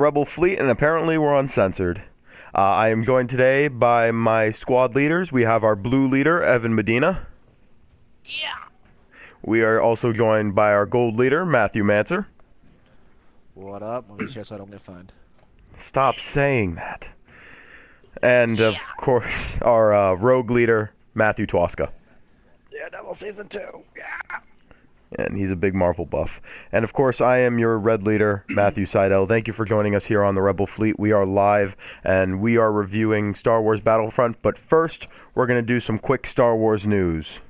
Rebel Fleet, and apparently we're uncensored. I am joined today by my squad leaders. We have our blue leader, Evan Medina. Yeah. We are also joined by our gold leader, Matthew Manser. What up? Let me share so I don't get fined. Stop saying that. And, of Yeah. course, our rogue leader, Matthew Twaska. Daredevil season 2. Yeah. And he's a big Marvel buff. And, of course, I am your red leader, Matthew Seidel. Thank you for joining us here on the Rebel Fleet. We are live, and we are reviewing Star Wars Battlefront. But first, we're going to do some quick Star Wars news.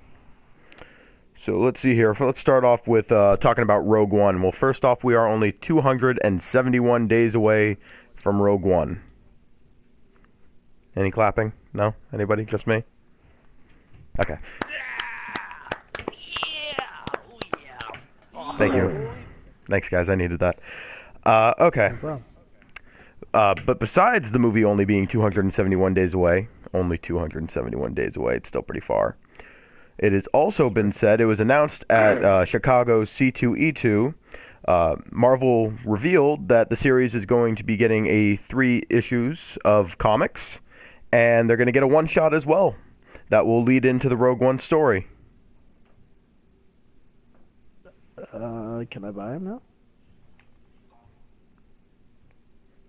So let's see here. Let's start off with talking about Rogue One. Well, first off, we are only 271 days away from Rogue One. Any clapping? No? Anybody? Just me? Okay. Yeah. Oh, yeah. Thank you. Thanks, guys. I needed that. Okay. But besides the movie only being 271 days away, only 271 days away, it's still pretty far. It has also been said, it was announced at Chicago's C2E2, Marvel revealed that the series is going to be getting 3 issues of comics, and they're going to get a one-shot as well. That will lead into the Rogue One story. Can I buy him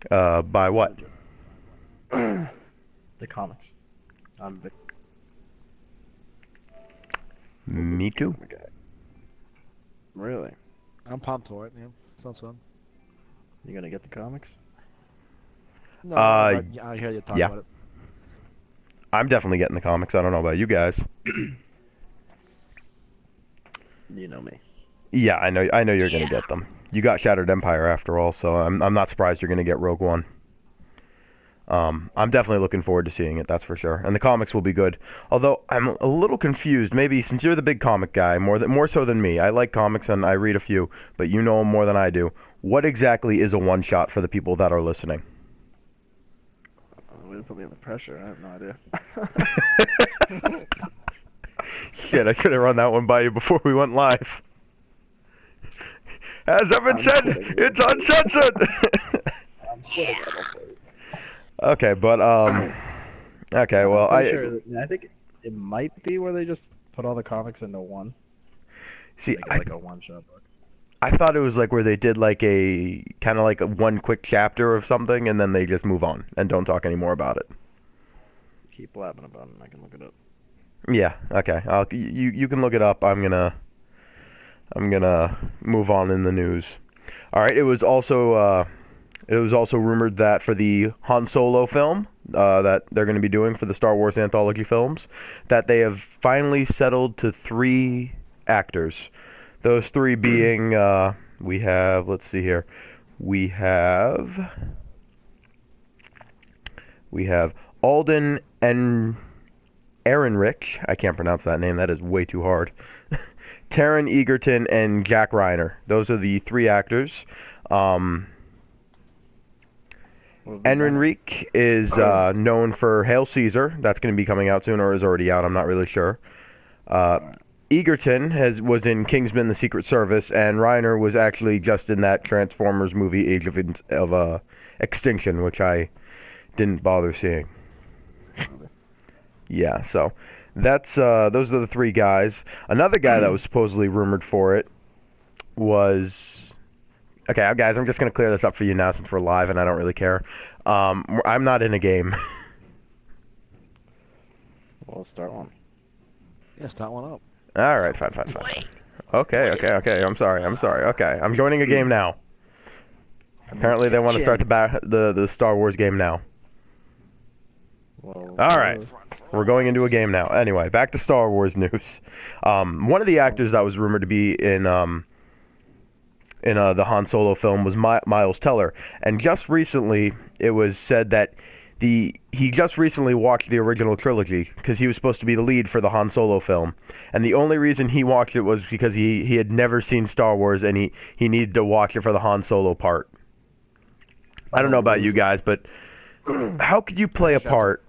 now? By what? The comics. Me too. Really? I'm pumped for it. Yeah, sounds fun. You gonna get the comics? No, but I hear you talk yeah. about it. I'm definitely getting the comics. I don't know about you guys. You know me. Yeah, I know you're gonna get them. You got Shattered Empire after all, so I'm not surprised you're gonna get Rogue One. I'm definitely looking forward to seeing it, that's for sure. And the comics will be good. Although I'm a little confused, maybe since you're the big comic guy, more so than me. I like comics and I read a few, but you know more than I do. What exactly is a one shot for the people that are listening? Way to put me under pressure. I have no idea. Shit, I should have run that one by you before we went live. As Evan said, it's uncensored. I'm kidding. Okay, but okay, well, I think it might be where they just put all the comics into one. See, Make it like a one-shot book. I thought it was like where they did like a kind of like a one quick chapter of something, and then they just move on and don't talk anymore about it. Keep blabbing about it. I can look it up. Yeah, okay. You can look it up. I'm gonna move on in the news. All right. It was also rumored that for the Han Solo film that they're going to be doing for the Star Wars anthology films, that they have finally settled to 3 actors. Those 3 being we have, let's see here, we have Alden and Ehrenreich. I can't pronounce that name. That is way too hard. Taron Egerton and Jack Reiner. Those are the 3 actors. Ehrenreich is known for Hail Caesar. That's going to be coming out soon, or is already out. I'm not really sure. Egerton was in Kingsman: The Secret Service, and Reiner was actually just in that Transformers movie, Age of Extinction, which I didn't bother seeing. Yeah, so that's those are the 3 guys. Another guy that was supposedly rumored for it was... Okay, guys, I'm just going to clear this up for you now since we're live and I don't really care. I'm not in a game. Well, start one. Yeah, start one up. All right, fine. Okay. I'm sorry. Okay, I'm joining a game now. Apparently, they want to start the Star Wars game now. Well, all right, we're going into a game now. Anyway, back to Star Wars news. One of the actors that was rumored to be in the Han Solo film was Miles Teller, and just recently it was said that he just recently watched the original trilogy because he was supposed to be the lead for the Han Solo film, and the only reason he watched it was because he had never seen Star Wars and he needed to watch it for the Han Solo part. I don't know about you guys, but how could you play a part?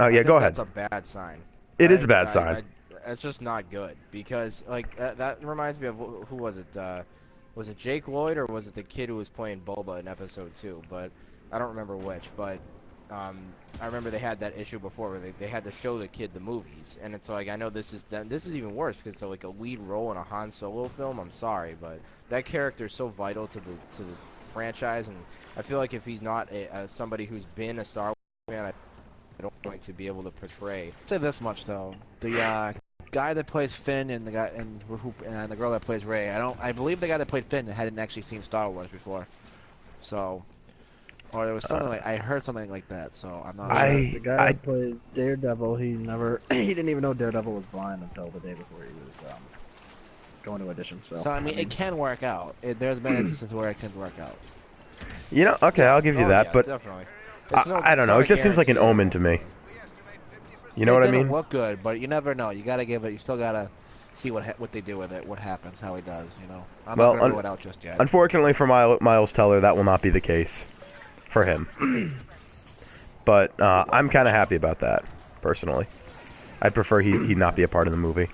Oh yeah, go ahead. That's a bad sign. It is a bad sign. It's just not good because like that reminds me of who was it? Was it Jake Lloyd or was it the kid who was playing Boba in episode 2? But I don't remember which. But I remember they had that issue before where they had to show the kid the movies, and it's like I know this is even worse because it's like a lead role in a Han Solo film. I'm sorry, but that character is so vital to the franchise, and I feel like if he's not somebody who's been a Star Wars fan, I don't want to be able to portray. I'll say this much though: the guy that plays Finn and the girl that plays Rey. I believe the guy that played Finn hadn't actually seen Star Wars before, so. Or there was something I heard something like that, so I'm not sure. The guy that played Daredevil, he didn't even know Daredevil was blind until the day before he was going to audition. So I mean, it can work out. There's been instances where it can work out. You know, okay, I'll give you that, yeah, but definitely. I don't know. It just seems like an omen to me. You know what I mean? It doesn't look good, but you never know. You gotta give it. You still gotta see what they do with it, what happens, how he does. You know, I'm not gonna rule it out just yet. Unfortunately for Miles Teller, that will not be the case for him. But I'm kind of happy about that, personally. I'd prefer he not be a part of the movie.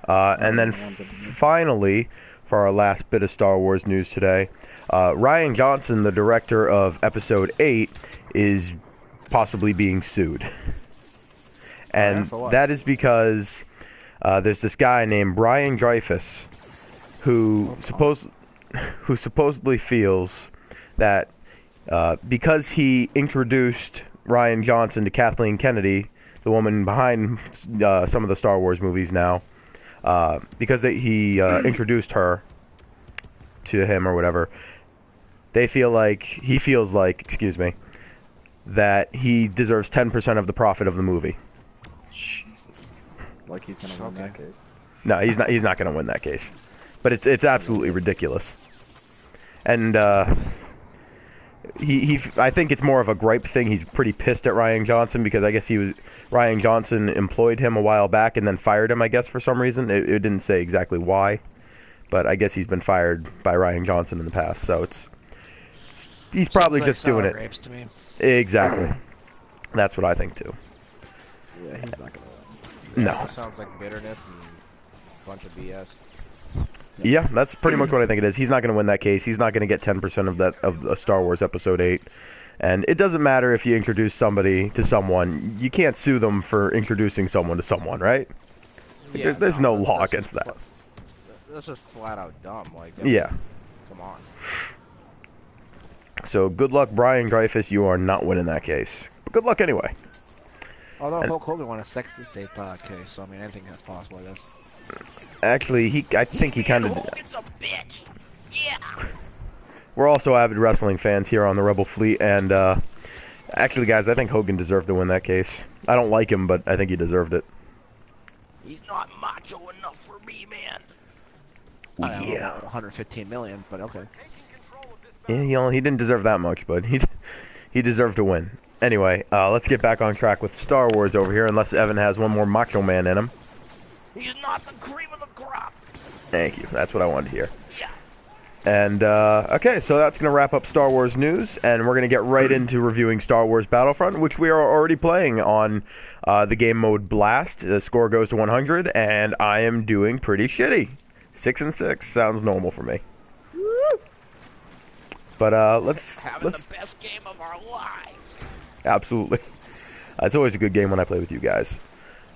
And then finally, for our last bit of Star Wars news today, Rian Johnson, the director of Episode 8, is possibly being sued. And that is because there's this guy named Brian Dreyfus who supposedly feels that because he introduced Rian Johnson to Kathleen Kennedy, the woman behind some of the Star Wars movies now, because he introduced her to him or whatever, he feels like, excuse me, that he deserves 10% of the profit of the movie. Jesus, like he's gonna win that case. No, he's not. He's not gonna win that case. But it's absolutely ridiculous. And I think it's more of a gripe thing. He's pretty pissed at Rian Johnson because I guess Rian Johnson employed him a while back and then fired him, I guess, for some reason. It didn't say exactly why, but I guess he's been fired by Rian Johnson in the past. So he's probably just doing it. Grapes to me. Exactly. That's what I think too. Yeah, he's not gonna win. No. It sounds like bitterness and a bunch of BS. Yeah, that's pretty much what I think it is. He's not going to win that case. He's not going to get 10% of Star Wars Episode 8. And it doesn't matter if you introduce somebody to someone. You can't sue them for introducing someone to someone, right? Yeah, there's no law against that. That's just flat out dumb. Like, yeah. Come on. So good luck, Brian Dreyfus. You are not winning that case. But good luck anyway. Although Hulk Hogan won a sexist tape case, so I mean, anything that's possible, I guess. Actually, I think he kind of... Hogan's a bitch. Yeah. We're also avid wrestling fans here on the Rebel Fleet, and actually, guys, I think Hogan deserved to win that case. I don't like him, but I think he deserved it. He's not macho enough for me, man. Yeah. 115 million, but okay. Yeah, he didn't deserve that much, but he deserved to win. Anyway, let's get back on track with Star Wars over here, unless Evan has one more Macho Man in him. He's not the cream of the crop. Thank you. That's what I wanted to hear. Yeah. And, okay, so that's going to wrap up Star Wars news, and we're going to get right into reviewing Star Wars Battlefront, which we are already playing on the game mode Blast. The score goes to 100, and I am doing pretty shitty. 6-6 sounds normal for me. But, let's... Having the best game of our lives. Absolutely. It's always a good game when I play with you guys.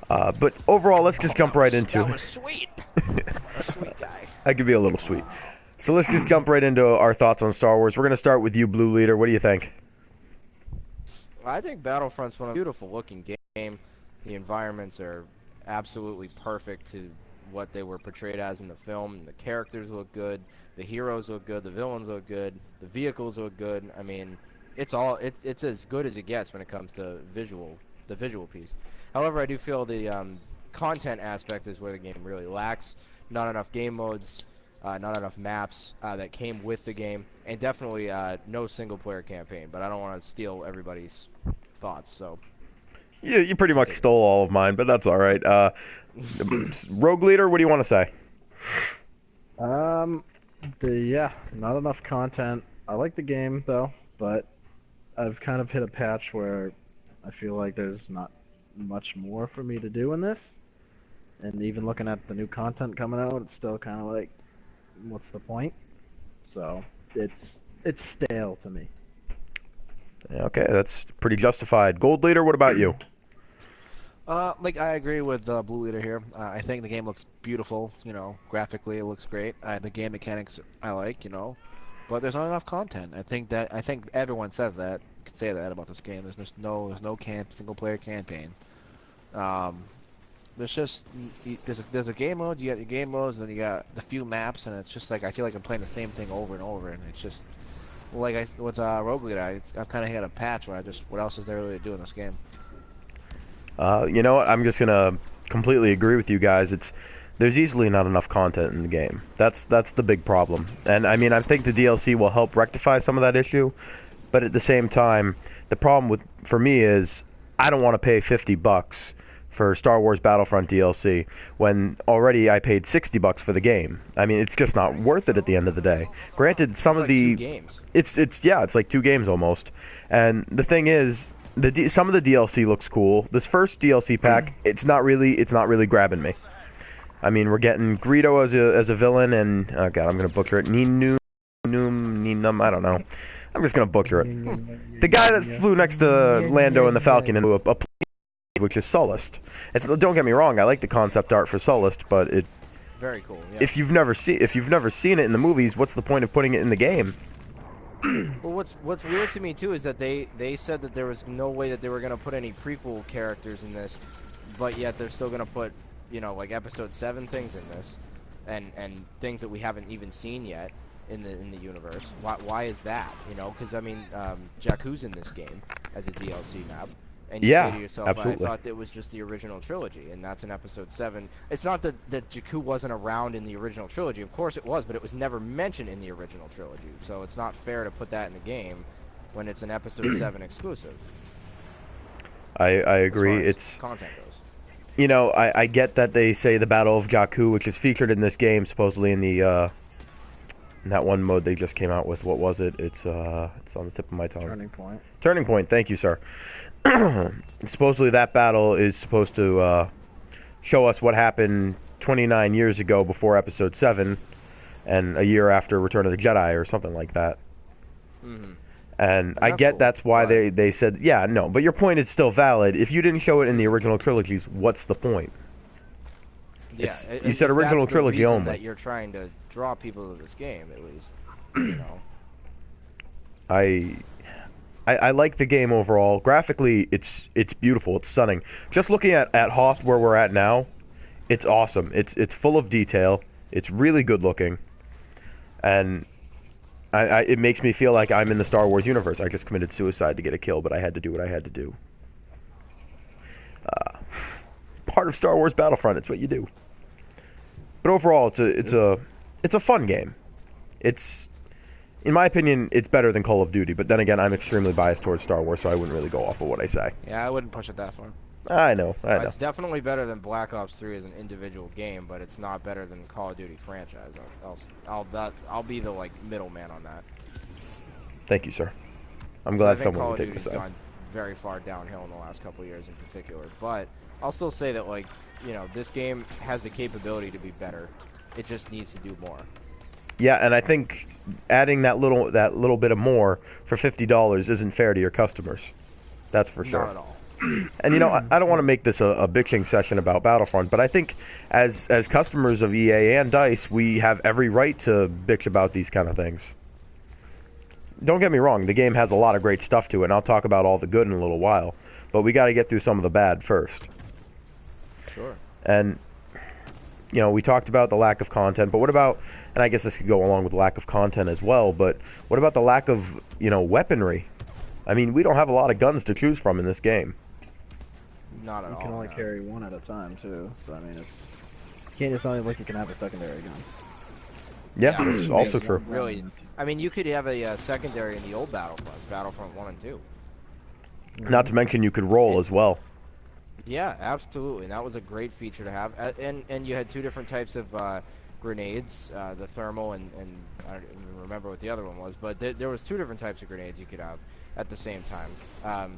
But overall, let's just jump right into it. That was sweet. What a sweet guy. I could be a little sweet. So let's just jump right into our thoughts on Star Wars. We're going to start with you, Blue Leader. What do you think? I think Battlefront's one of a beautiful looking game. The environments are absolutely perfect to what they were portrayed as in the film. The characters look good. The heroes look good. The villains look good. The vehicles look good. I mean, it's as good as it gets when it comes to the visual piece. However, I do feel the content aspect is where the game really lacks. Not enough game modes, not enough maps that came with the game, and definitely no single-player campaign. But I don't want to steal everybody's thoughts, so... You pretty much stole all of mine, but that's all right. Rogue Leader, what do you want to say? Yeah, not enough content. I like the game though, but I've kind of hit a patch where I feel like there's not much more for me to do in this. And even looking at the new content coming out, it's still kind of like, what's the point? So it's stale to me. Okay, that's pretty justified. Gold Leader, what about you? Like I agree with Blue Leader here. I think the game looks beautiful. Graphically it looks great. The game mechanics I like. But there's not enough content. I think everyone says that. Could say that about this game. There's no single player campaign. Um, there's just there's a game mode. You got your game modes, and then you got the few maps, and it's just like I feel like I'm playing the same thing over and over, and it's just like with Rogue Leader, I've kind of hit a patch where what else is there really to do in this game? You know what? I'm just gonna completely agree with you guys. There's easily not enough content in the game. That's the big problem. And I mean, I think the DLC will help rectify some of that issue, but at the same time, the problem for me is I don't want to pay $50 for Star Wars Battlefront DLC when already I paid $60 for the game. I mean, it's just not worth it at the end of the day. Granted, some It's of like the 2 games. it's like 2 games almost. And the thing is, some of the DLC looks cool. This first DLC pack, it's not really grabbing me. I mean, we're getting Greedo as a villain, and oh god, I'm gonna butcher it. Ninum, I don't know. I'm just gonna butcher it. The guy that flew next to Lando and the Falcon into a plane, which is Sullust. Don't get me wrong, I like the concept art for Sullust, but Very cool. Yeah. if you've never seen it in the movies, what's the point of putting it in the game? Well, what's weird to me too is that they said that there was no way that they were gonna put any prequel characters in this, but yet they're still gonna put like Episode 7 things in this, and things that we haven't even seen yet in the universe. Why is that? Because I mean, Jakku's in this game as a DLC map. And you say to yourself, absolutely. I thought it was just the original trilogy, and that's in Episode 7. It's not that Jakku wasn't around in the original trilogy. Of course it was, but it was never mentioned in the original trilogy. So it's not fair to put that in the game when it's an Episode 7 exclusive. I agree. As It's content goes. I get that they say the Battle of Jakku, which is featured in this game, supposedly in that one mode they just came out with. What was it? It's on the tip of my tongue. Turning Point. Turning Point. Thank you, sir. Supposedly that battle is supposed to show us what happened 29 years ago before Episode 7 and a year after Return of the Jedi or something like that. Mm-hmm. And I get cool, that's why but they said, yeah, no, but your point is still valid. If you didn't show it in the original trilogies, what's the point? Yeah, You said original that's the trilogy reason only. that you're trying to draw people to this game, at least. I like the game overall. Graphically, it's beautiful. It's stunning. Just looking at Hoth where we're at now, it's awesome. It's full of detail. It's really good looking, and it makes me feel like I'm in the Star Wars universe. I just committed suicide to get a kill, but I had to do what I had to do. Part of Star Wars Battlefront. It's what you do. But overall, it's a fun game. In my opinion, it's better than Call of Duty, but then again, I'm extremely biased towards Star Wars, so I wouldn't really go off of what I say. Yeah, I wouldn't push it that far. I know. It's definitely better than Black Ops 3 as an individual game, but it's not better than Call of Duty franchise. I'll be the middleman on that. Thank you, sir. I'm So I glad think someone Call would of take Duty's this out. gone very far downhill in the last couple of years in particular, but I'll still say that this game has the capability to be better. It just needs to do more. Yeah, and I think adding that little bit of more for $50 isn't fair to your customers. That's for sure. Not at all. And I don't want to make this a bitching session about Battlefront, but I think as customers of EA and DICE, we have every right to bitch about these kind of things. Don't get me wrong, the game has a lot of great stuff to it, and I'll talk about all the good in a little while, but we got to get through some of the bad first. Sure. And we talked about the lack of content, but what about, and I guess this could go along with lack of content as well, but what about the lack of, weaponry? I mean, we don't have a lot of guns to choose from in this game. Not at all. You can only no. carry one at a time too, so I mean it's not like you can have a secondary gun. Yeah, Yeah, it's also true. Really, I mean, you could have a secondary in the old Battlefronts, Battlefront 1 and 2. Not to mention you could roll as well. Yeah, absolutely. And that was a great feature to have. And you had 2 different types of grenades, the thermal and I don't even remember what the other one was, but there was 2 different types of grenades you could have at the same time.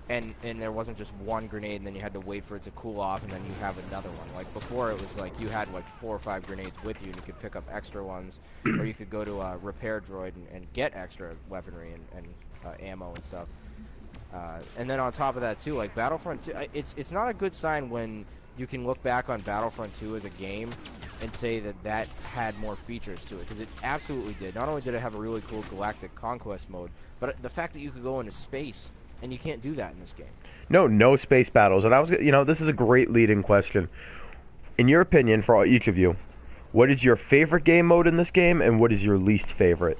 and there wasn't just one grenade and then you had to wait for it to cool off and then you have another one. Like before it was like you had like 4 or 5 grenades with you and you could pick up extra ones, or you could go to a repair droid and get extra weaponry and ammo and stuff. And then on top of that too, like Battlefront 2, it's not a good sign when you can look back on Battlefront 2 as a game and say that that had more features to it, because it absolutely did. Not only did it have a really cool galactic conquest mode, but the fact that you could go into space, and you can't do that in this game. No space battles. And I was, this is a great leading question. In your opinion, for each of you, what is your favorite game mode in this game, and what is your least favorite?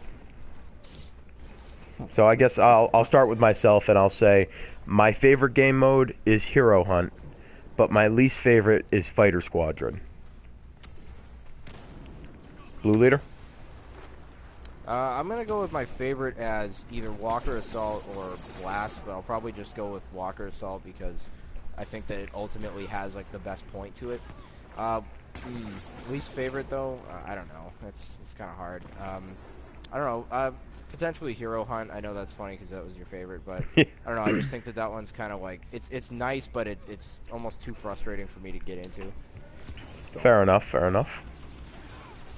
So I guess I'll start with myself, and I'll say my favorite game mode is Hero Hunt, but my least favorite is Fighter Squadron. Blue Leader? I'm going to go with my favorite as either Walker Assault or Blast, but I'll probably just go with Walker Assault because I think that it ultimately has like the best point to it. Least favorite though, I don't know. It's kind of hard. I don't know. Potentially Hero Hunt. I know that's funny because that was your favorite, but I don't know. I just think that one's kind of like it's nice, but it's almost too frustrating for me to get into. So. Fair enough.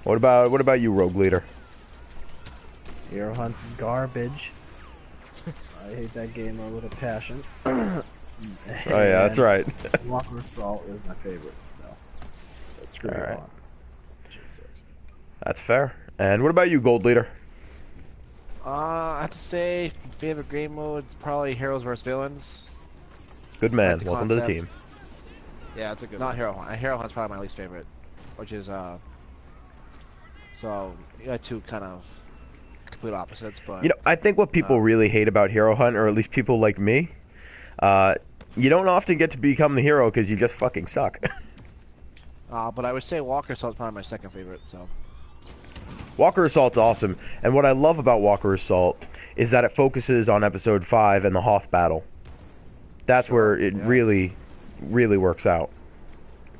What about you, Rogue Leader? Hero Hunt's garbage. I hate that game mode with a passion. Oh yeah, that's right. Walker Assault is my favorite. So let's screw it on. That's fair. And what about you, Gold Leader? I have to say, favorite game mode is probably Heroes vs Villains. Good man. Like Welcome to the team. Yeah, it's a good Not one. Hero Hunt. Hero Hunt's probably my least favorite, which is so you got two kind of complete opposites. But I think what people really hate about Hero Hunt, or at least people like me, you don't often get to become the hero because you just fucking suck. But I would say Walker Assault's probably my second favorite. So. Walker Assault's awesome, and what I love about Walker Assault is that it focuses on Episode 5 and the Hoth battle. That's where it really, really works out.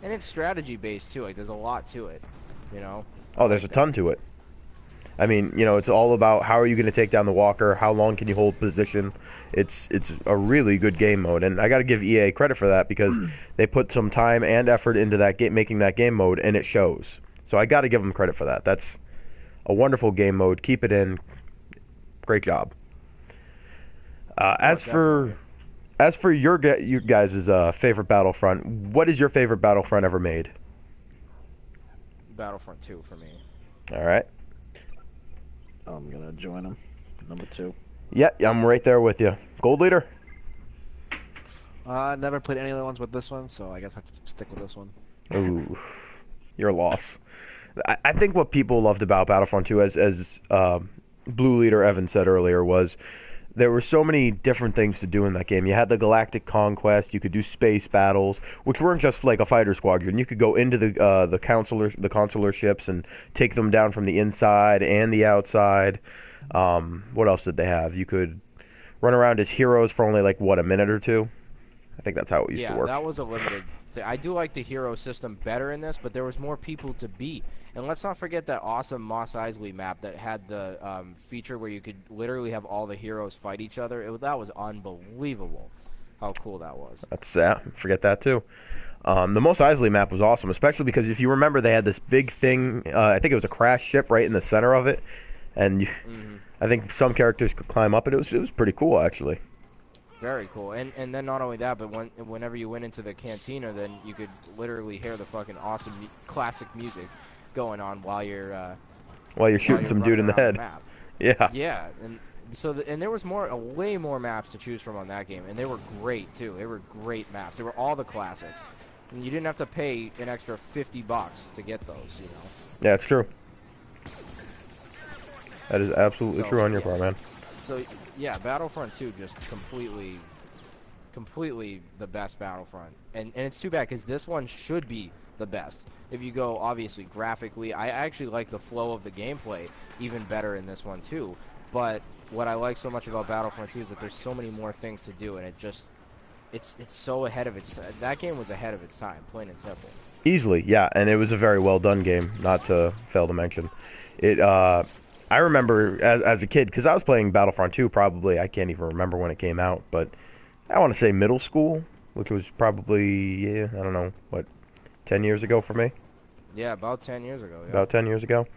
And it's strategy based too. Like there's a lot to it, Oh, there's a ton to it. I mean, it's all about how are you going to take down the Walker, how long can you hold position. It's a really good game mode, and I got to give EA credit for that because they put some time and effort into that game, making that game mode, and it shows. So I got to give them credit for that. That's a wonderful game mode. Keep it in. Great job. As for you guys' favorite Battlefront, what is your favorite Battlefront ever made? Battlefront 2 for me. All right. I'm gonna join them. Number 2. Yeah, I'm right there with you. Gold Leader? Never played any other ones but this one, so I guess I have to stick with this one. Ooh, your loss. I think what people loved about Battlefront 2, as Blue Leader Evan said earlier, was there were so many different things to do in that game. You had the Galactic Conquest. You could do space battles, which weren't just like a fighter squadron. You could go into the consular ships and take them down from the inside and the outside. What else did they have? You could run around as heroes for only a minute or two. I think that's how it used to work. Yeah, that was a limited thing. I do like the hero system better in this, but there was more people to beat. And let's not forget that awesome Mos Eisley map that had the feature where you could literally have all the heroes fight each other. That was unbelievable how cool that was. Forget that too. The Mos Eisley map was awesome, especially because if you remember, they had this big thing. I think it was a crash ship right in the center of it, and I think some characters could climb up it. It was pretty cool, actually. Very cool. And then not only that, but whenever you went into the cantina, then you could literally hear the fucking awesome classic music going on while you're shooting some dude in the head. Yeah. Yeah, and so and there was way more maps to choose from on that game, and they were great too. They were great maps. They were all the classics, and you didn't have to pay an extra $50 to get those. Yeah, it's true. That is absolutely true on your part, man. So yeah, Battlefront 2 just completely the best Battlefront, and it's too bad because this one should be the best. If you go obviously graphically, I actually like the flow of the gameplay even better in this one too. But what I like so much about Battlefront 2 is that there's so many more things to do, and it's so ahead of its time. That game was ahead of its time, plain and simple. Easily, yeah, and it was a very well done game. Not to fail to mention, I remember as a kid, because I was playing Battlefront 2 probably, I can't even remember when it came out, but I want to say middle school, which was probably, yeah, I don't know, what, 10 years ago for me? Yeah, about 10 years ago. Yeah. About 10 years ago.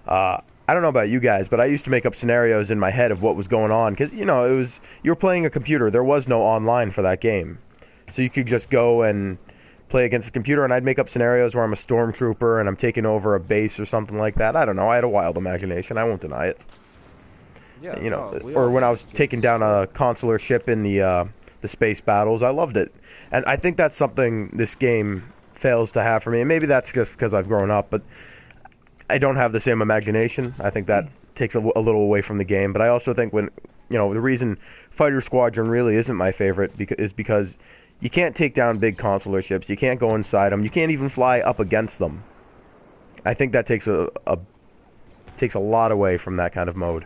I don't know about you guys, but I used to make up scenarios in my head of what was going on, because, you know, you were playing a computer. There was no online for that game. So you could just go and play against the computer, and I'd make up scenarios where I'm a stormtrooper and I'm taking over a base or something like that. I don't know. I had a wild imagination. I won't deny it. Yeah. You know, No, we or all when did I as was kids. taking down a consular ship in the space battles, I loved it. And I think that's something this game fails to have for me. And maybe that's just because I've grown up, but I don't have the same imagination. I think that takes a little away from the game. But I also think when, you know, the reason Fighter Squadron really isn't my favorite is because you can't take down big consular ships. You can't go inside them. You can't even fly up against them. I think that takes a lot away from that kind of mode.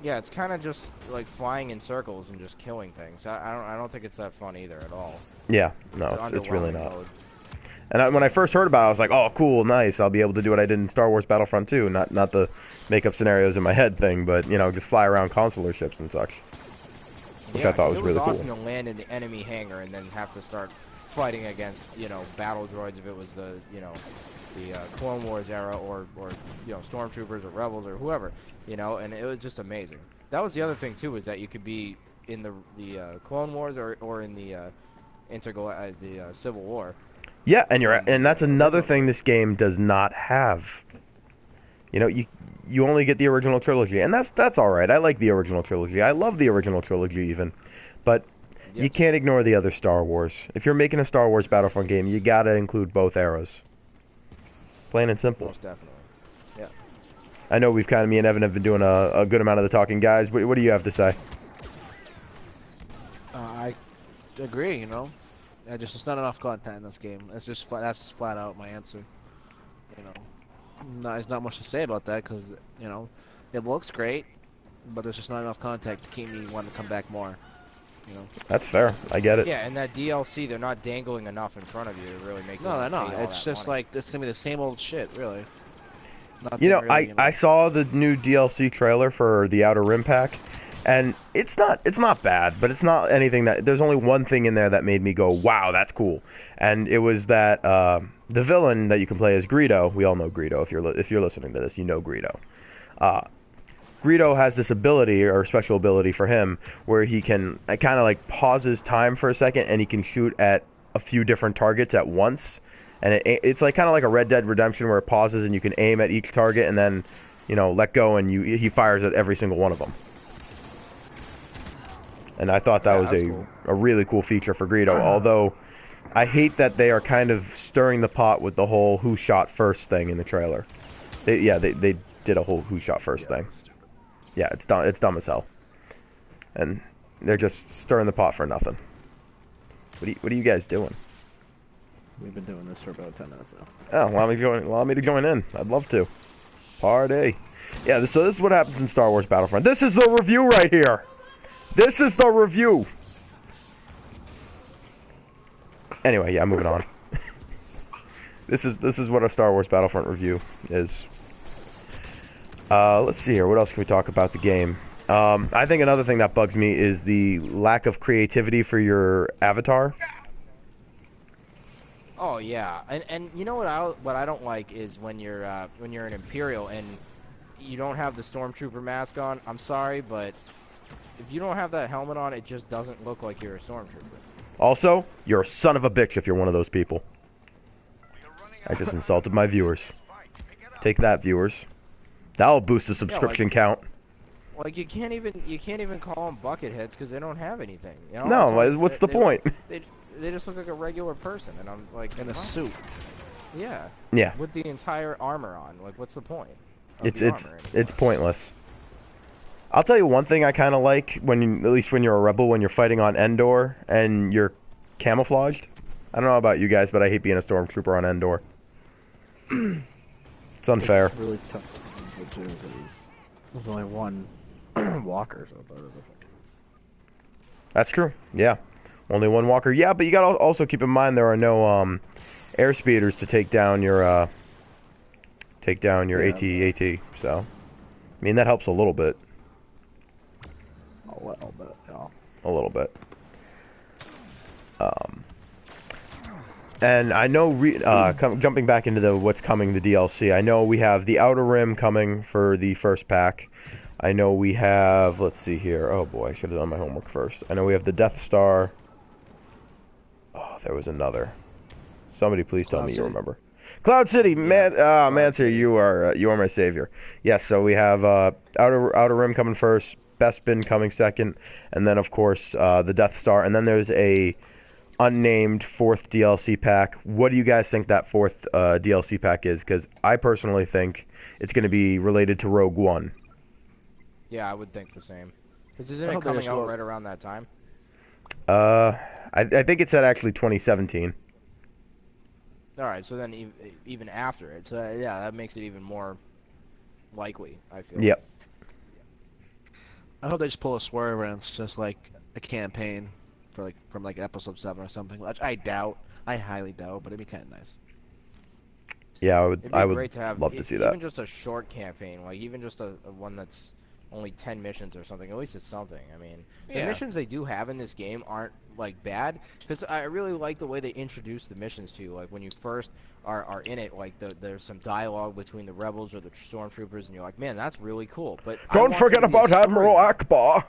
Yeah, it's kind of just like flying in circles and just killing things. I don't think it's that fun either at all. Yeah, no, The it's really underwhelming not. mode. And when I first heard about it, I was like, oh, cool, nice. I'll be able to do what I did in Star Wars Battlefront 2. Not the make up scenarios in my head thing, but, you know, just fly around consular ships and such. Which I thought was really It was awesome cool. to land in the enemy hangar and then have to start fighting against, you know, battle droids if it was the, you know, the Clone Wars era or you know, stormtroopers or rebels or whoever, you know, and it was just amazing. That was the other thing too, is that you could be in the Clone Wars or in the Civil War. Yeah, and that's another thing this game does not have. You know, you only get the original trilogy, and that's all right. I like the original trilogy. I love the original trilogy even, but you can't ignore the other Star Wars. If you're making a Star Wars Battlefront game, you gotta include both eras. Plain and simple. Most definitely. Yeah. I know me and Evan have been doing a good amount of the talking, guys. What do you have to say? I agree. You know, it's not enough content in this game. That's flat out my answer. You know, there's not much to say about that because you know, it looks great, but there's just not enough content to keep me wanting to come back more. You know. That's fair. I get it. Yeah, and that DLC, they're not dangling enough in front of you to really make you No, wanna they're pay not. all It's that just money. like it's gonna be the same old shit, really. You know, Nothing really, I saw the new DLC trailer for the Outer Rim pack, and it's not bad, but it's not anything that there's only one thing in there that made me go, wow, that's cool, and it was that the villain that you can play as Greedo. We all know Greedo. If you're listening to this, you know Greedo. Greedo has this ability or special ability for him where he can kind of like pauses time for a second and he can shoot at a few different targets at once. And it's like kind of like a Red Dead Redemption where it pauses and you can aim at each target and then, you know, let go and he fires at every single one of them. And I thought that was cool. a really cool feature for Greedo, although I hate that they are kind of stirring the pot with the whole who shot first thing in the trailer. They did a whole who shot first thing. Yeah, it's dumb as hell. And they're just stirring the pot for nothing. What are you guys doing? We've been doing this for about 10 minutes now. Oh, allow me to join in. I'd love to. Party. Yeah, so this is what happens in Star Wars Battlefront. This is the review right here. This is the review. Anyway, yeah, moving on. This is what a Star Wars Battlefront review is. Let's see here. What else can we talk about the game? I think another thing that bugs me is the lack of creativity for your avatar. Oh yeah, and you know what I don't like is when you're an Imperial and you don't have the Stormtrooper mask on. I'm sorry, but if you don't have that helmet on, it just doesn't look like you're a Stormtrooper. Also, you're a son of a bitch if you're one of those people. I just insulted my viewers. Take that, viewers. That'll boost the subscription count. Like you can't even call them bucket heads because they don't have anything. You know? No, It's like, what's the point? They just look like a regular person, and I'm like in a what? suit. Yeah. Yeah. With the entire armor on, like what's the point? It's armor anymore? pointless. I'll tell you one thing I kind of like at least when you're a rebel, when you're fighting on Endor and you're camouflaged. I don't know about you guys, but I hate being a stormtrooper on Endor. It's unfair. It's really tough to do because there's only one walker, so it's harder to fucking... That's true. Yeah, only one walker. Yeah, but you gotta also keep in mind there are no air speeders to take down your AT. So, I mean that helps a little bit. A little bit, yeah. A little bit. And I know, jumping back into the what's coming, the DLC. I know we have the Outer Rim coming for the first pack. I know we have. Let's see here. Oh boy, I should have done my homework first. I know we have the Death Star. Oh, there was another. Somebody please tell Cloud me you City. remember. Cloud City, man. Mancer, City. you are my savior. Yes. So we have Outer Rim coming first. Bespin coming second, and then of course the Death Star, and then there's a unnamed fourth DLC pack. What do you guys think that fourth DLC pack is? Because I personally think it's going to be related to Rogue One. Yeah, I would think the same. Because isn't I it hope they coming just out wrote- right around that time? I think it said actually 2017. All right, so then even after it, so yeah, that makes it even more likely. I feel. Yep. I hope they just pull a swerve and it's just like a campaign for like from like episode 7 or something. Which I doubt. I highly doubt, but it'd be kind of nice. Yeah, It'd be I would great to have love to see even that. just a short campaign, like even just a one that's only 10 missions or something. At least it's something. I mean, the Yeah. missions they do have in this game aren't like bad, because I really like the way they introduce the missions to you. Like when you first are in it, like there's some dialogue between the rebels or the stormtroopers, and you're like, man, that's really cool. But I Don't want forget there to be a about Admiral story. Akbar.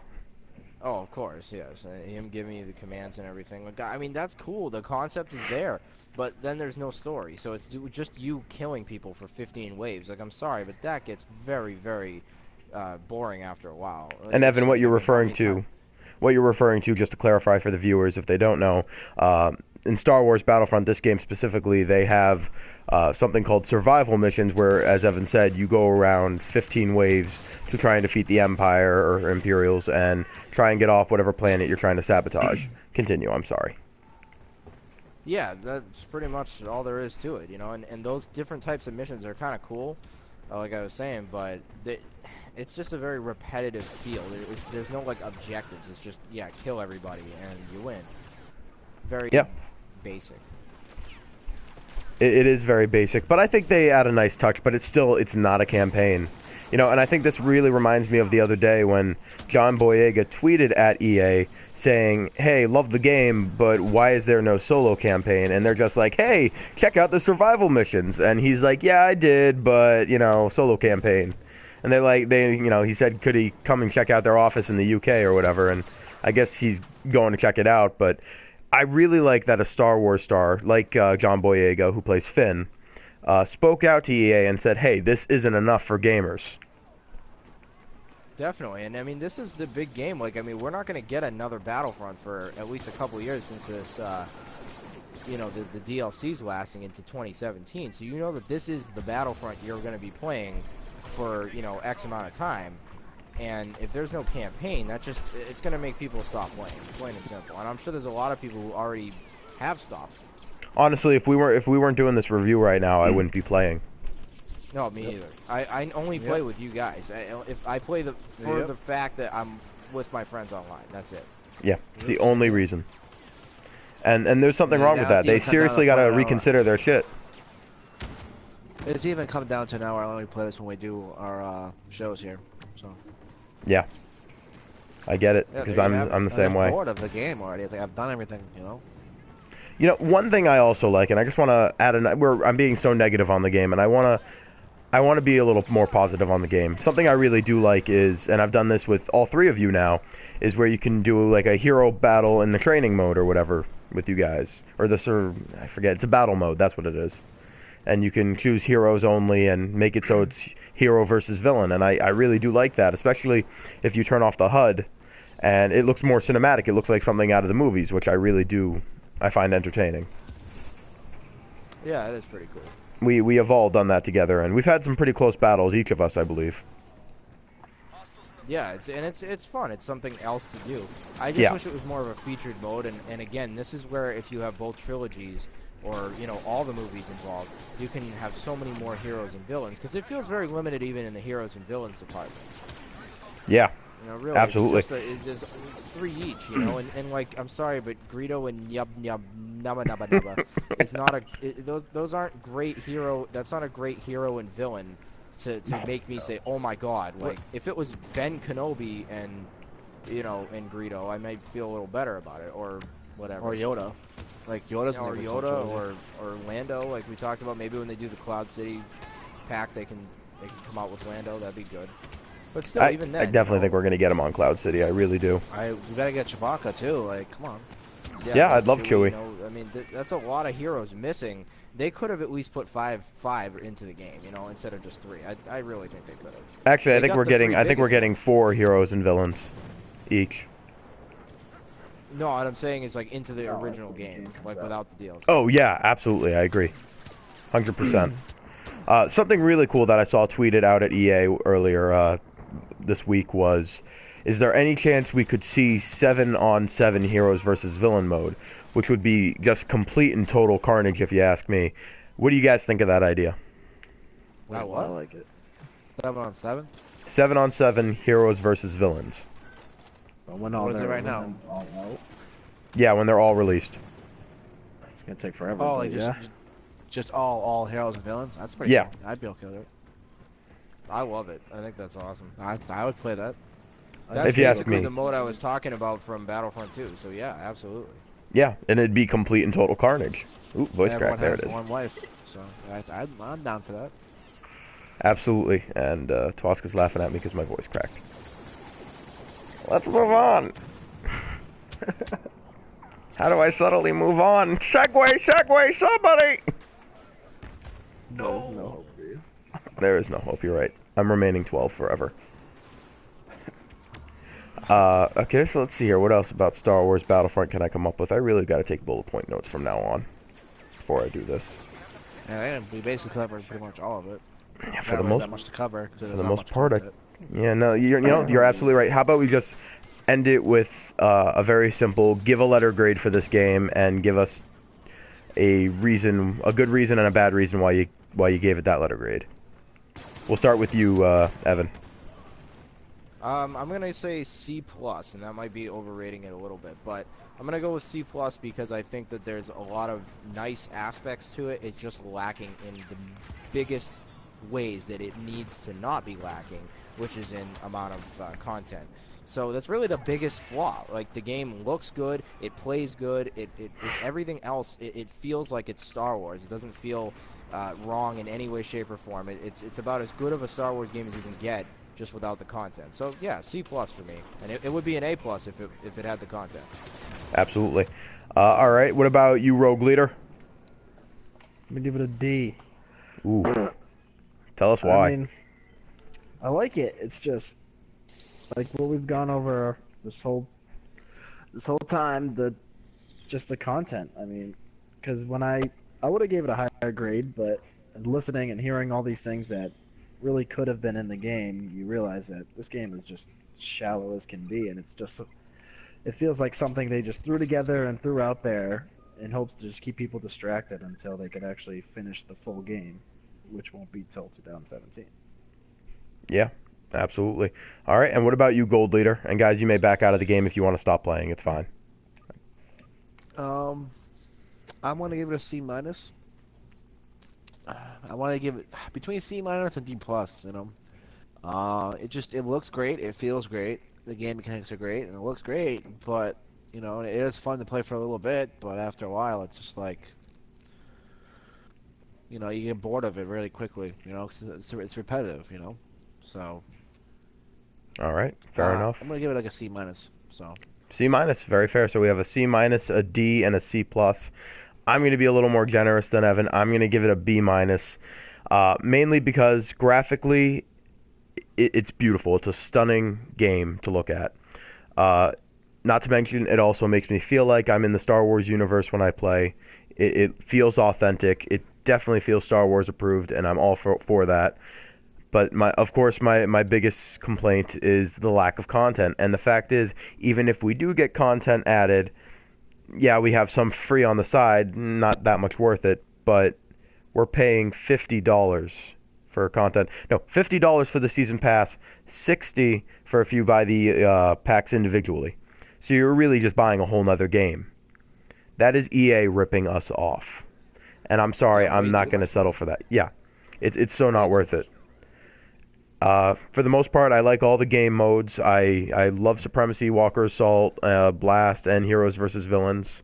Oh, of course, yes. Him giving you the commands and everything. Like, I mean, that's cool. The concept is there, but then there's no story. So it's just you killing people for 15 waves. Like, I'm sorry, but that gets very, very boring after a while. And Evan, what you're I mean, how referring many to, times- just to clarify for the viewers if they don't know, in Star Wars Battlefront, this game specifically, they have something called survival missions where, as Evan said, you go around 15 waves to try and defeat the Empire or Imperials and try and get off whatever planet you're trying to sabotage. Continue, I'm sorry. Yeah, that's pretty much all there is to it, you know. And those different types of missions are kind of cool, like I was saying, but it's just a very repetitive feel. There's no like objectives. It's just kill everybody and you win. Very basic. It is very basic, but I think they add a nice touch, but it's not a campaign. You know, and I think this really reminds me of the other day when John Boyega tweeted at EA saying, hey, love the game, but why is there no solo campaign? And they're just like, hey, check out the survival missions. And he's like, yeah, I did, but, solo campaign. And he said, could he come and check out their office in the UK or whatever? And I guess he's going to check it out, but I really like that a Star Wars star, like John Boyega, who plays Finn, spoke out to EA and said, hey, this isn't enough for gamers. Definitely, and I mean, this is the big game. Like, I mean, we're not going to get another Battlefront for at least a couple of years since this, the DLC's lasting into 2017. So you know that this is the Battlefront you're going to be playing for, X amount of time. And if there's no campaign, it's going to make people stop playing, plain and simple. And I'm sure there's a lot of people who already have stopped. Honestly, if we weren't doing this review right now, I wouldn't be playing. No, me either. I only play with you guys. If I play for the fact that I'm with my friends online. That's it. Yeah, it's the only reason. And there's something Yeah, wrong with now that. it's They even come seriously down got to to an hour. reconsider their shit. It's even come down to now. I only play this when we do our shows here. So Yeah, I get it Yeah, because there you have it. I'm the same way. bored of the game already. It's like I've done everything, You know, one thing I also like, and I just want to add I'm being so negative on the game, and I want to be a little more positive on the game. Something I really do like is, and I've done this with all three of you now, is where you can do like a hero battle in the training mode or whatever with you guys, or I forget, it's a battle mode, that's what it is. And you can choose heroes only and make it so it's hero versus villain, and I really do like that, especially if you turn off the HUD, and it looks more cinematic. It looks like something out of the movies, which I find entertaining. Yeah, it is pretty cool. We have all done that together, and we've had some pretty close battles, each of us, I believe. Yeah, it's fun. It's something else to do. I just wish it was more of a featured mode. And again, this is where if you have both trilogies or all the movies involved, you can have so many more heroes and villains, because it feels very limited even in the heroes and villains department. Yeah, Really, absolutely. It's 3 each, and like, I'm sorry, but Greedo and Yub Yub Nubba Nubba Nubba is not those aren't great hero. That's not a great hero and villain to make me say, oh my god. Like, if it was Ben Kenobi and and Greedo, I might feel a little better about it, or whatever. Or Yoda. Like Yoda's Or in the original Yoda trilogy. or Lando, like we talked about. Maybe when they do the Cloud City pack, they can come out with Lando. That'd be good. But still, even I then, definitely think we're gonna get him on Cloud City. I really do. We gotta get Chewbacca too. Like, come on. Yeah, I'd love Chewie. No, I mean, that's a lot of heroes missing. They could have at least put five into the game, instead of just 3. I really think they could have. Actually, I think we're getting 4 heroes and villains each. No, what I'm saying is like into the original game, like without the DLC. Oh yeah, absolutely, I agree, 100%. Something really cool that I saw tweeted out at EA earlier this week was, is there any chance we could see 7-on-7 heroes versus villain mode, which would be just complete and total carnage if you ask me. What do you guys think of that idea? Wait, I what? like it. 7-on-7? 7-on-7 heroes versus villains. But when What is it right now? all out, Yeah, when they're all released. it's gonna take forever. Oh, but like yeah. just all heroes and villains? That's pretty Yeah. cool. I'd be okay with it. I love it. I think that's awesome. I would play that. That's If you ask basically me. the mode I was talking about from Battlefront 2. So yeah, absolutely. Yeah, and it'd be complete and total carnage. Ooh, voice Everyone crack, there has it is. one life, so I'm down for that. Absolutely, and Twaska's laughing at me because my voice cracked. Let's move on. How do I subtly move on? Segway, somebody! No hope for you. There is no hope, you're right. I'm remaining 12 forever. Okay, so let's see here. What else about Star Wars Battlefront can I come up with? I really got to take bullet point notes from now on before I do this. Yeah, we basically covered pretty much all of it. Yeah, Not really that much to cover. for the most part, yeah, no, you're absolutely right. How about we just end it with a very simple: give a letter grade for this game, and give us a reason, a good reason and a bad reason why you gave it that letter grade. We'll start with you, Evan. I'm gonna say C+, and that might be overrating it a little bit, but I'm gonna go with C+ because I think that there's a lot of nice aspects to it. It's just lacking in the biggest ways that it needs to not be lacking, which is in amount of content. So that's really the biggest flaw. Like, the game looks good, it plays good, it everything else, it feels like it's Star Wars. It doesn't feel wrong in any way, shape, or form. It's about as good of a Star Wars game as you can get, just without the content. So yeah, C+ for me, and it would be an A+ if it had the content. Absolutely. All right. What about you, Rogue Leader? I'm gonna give it a D. Ooh. Tell us why. I mean, I like it. It's just like what we've gone over this whole time. It's just the content. I mean, because when I would have gave it a higher grade, but listening and hearing all these things that really could have been in the game, you realize that this game is just shallow as can be, and it feels like something they just threw together and threw out there in hopes to just keep people distracted until they could actually finish the full game, which won't be till 2017. Yeah, absolutely. All right. And what about you, Gold Leader? And guys, you may back out of the game if you want to stop playing. It's fine. I'm gonna give it a C-. I want to give it between C- and D+. It looks great. It feels great. The game mechanics are great, and it looks great. But it is fun to play for a little bit. But after a while, it's just like, you get bored of it really quickly. 'Cause it's repetitive. So. All right. Fair enough. I'm gonna give it like a C-. So. C-, very fair. So we have a C-, a D, and a C+. I'm going to be a little more generous than Evan. I'm going to give it a B-, mainly because graphically, it's beautiful. It's a stunning game to look at. Not to mention, it also makes me feel like I'm in the Star Wars universe when I play. It feels authentic. It definitely feels Star Wars approved, and I'm all for that. But of course, my biggest complaint is the lack of content. And the fact is, even if we do get content added, yeah, we have some free on the side, not that much worth it, but we're paying $50 for content. No, $50 for the season pass, $60 for if you buy the packs individually. So you're really just buying a whole nother game. That is EA ripping us off. And I'm sorry, Yeah, I'm way not too going to much settle for that. Yeah, it's so not Way too worth it. For the most part, I like all the game modes. I love Supremacy, Walker Assault, Blast, and Heroes versus Villains.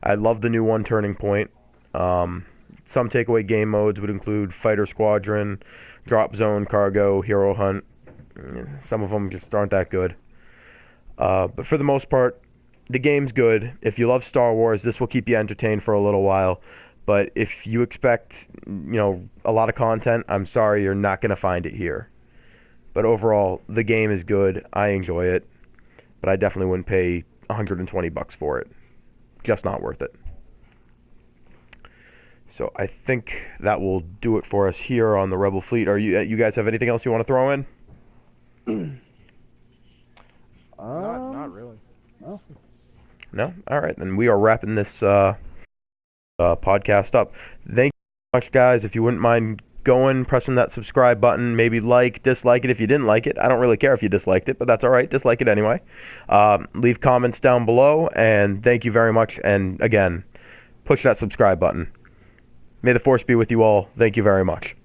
I love the new one, Turning Point. Some takeaway game modes would include Fighter Squadron, Drop Zone, Cargo, Hero Hunt. Some of them just aren't that good. But for the most part, the game's good. If you love Star Wars, this will keep you entertained for a little while. But if you expect, a lot of content, I'm sorry, you're not going to find it here. But overall, the game is good. I enjoy it. But I definitely wouldn't pay $120 for it. Just not worth it. So I think that will do it for us here on the Rebel Fleet. Are you guys have anything else you want to throw in? Not really. No. No? All right, then we are wrapping this podcast up. Thank you so much, guys. If you wouldn't mind going, pressing that subscribe button, maybe dislike it if you didn't like it. I don't really care if you disliked it, but that's all right. Dislike it anyway. Leave comments down below, and thank you very much. And again, push that subscribe button. May the force be with you all. Thank you very much.